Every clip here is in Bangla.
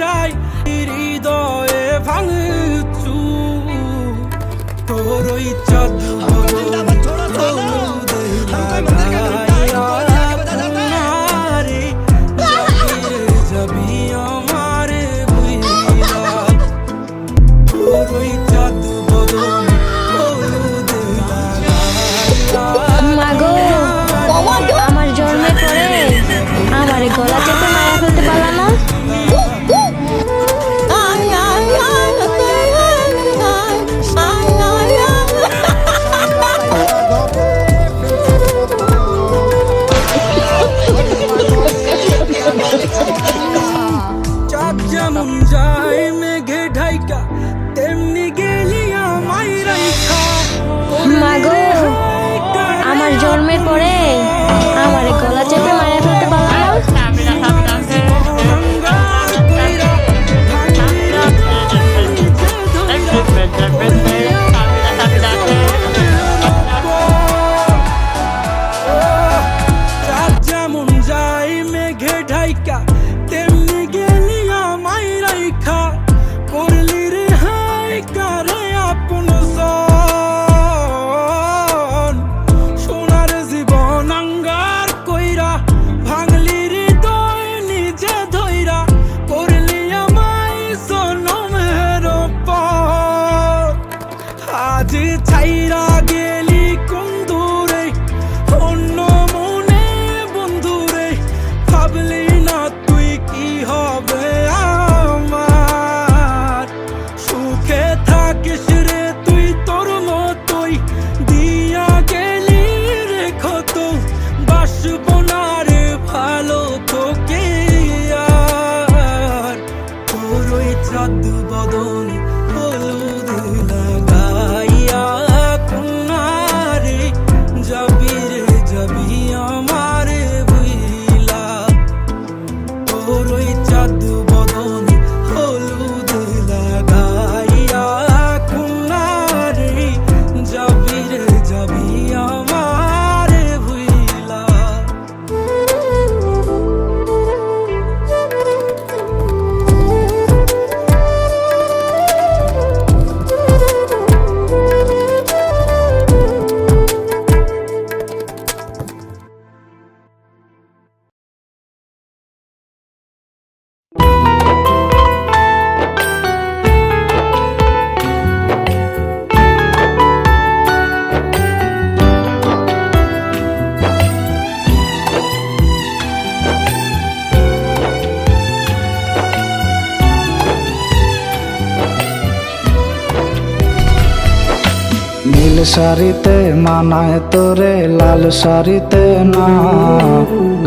যায় হৃদয়ে ভাঙচু তোর ইচ্ছা যাবি আমার মাগো আমার জন্মের পরে আমার গলা চেপে মারা ফেলতে পারলা না। চাঁদ যেমন যায় মেঘে ঢাইকা তেমনি গেলি আমায় রাইখা। মাগো আমার জন্মের পরে আমার গলা চেপে মারা ফেলতে পারলা না। চাঁদ যেমন যায় মেঘে ঢাইকা তেমনি গেলি আমায় রাইখা। করলি রে হাই কারে আপন সোনার জীবন আঙ্গার কইরা ভাঙলি হৃদয় নিজে ধইরা। করলি আমায় জনমের পর আজ ছাইরা গেলি কোন দূরে অন্য মনে বন্ধুরে। ভাবলি না তুই কি হবে আমার সুখে থাকিস রে তুই তোর মতোই দিয়া গেলি রেখো তো বাসব না রে ভালো তোকে আর। তোর ওই চাঁদ বদন হলুদ লাগাইয়া কন্যারে যাবি রে যাবি আমার বুইলা। তোর ওই চাঁদ বদন হলুদ লাগাইয়া কন্যারে যাবি রে যাবি আমার বুইলা। নীল শাড়িতে মানায় তোরে লাল শাড়িতে না।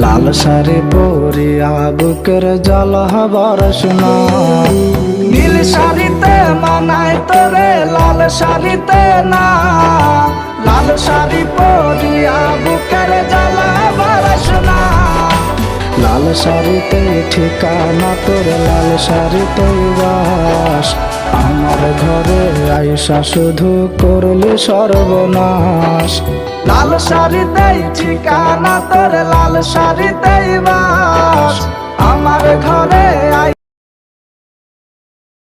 লাল শাড়ি পরিয়া বুকের জল হবার শোনা। নীল শাড়িতে মানায় তোরে লাল শাড়িতে না। লাল শাড়ি পরিয়া বুকের জল হবার শোনা। লাল শাড়িতে ঠিকানা তোর লাল শাড়িতে বাস। আমার ঘরে আইসা শুধু করলি সর্বনাশ। লাল শাড়িতে ঠিকানা তোর লাল শাড়িতে বাস। আমার ঘরে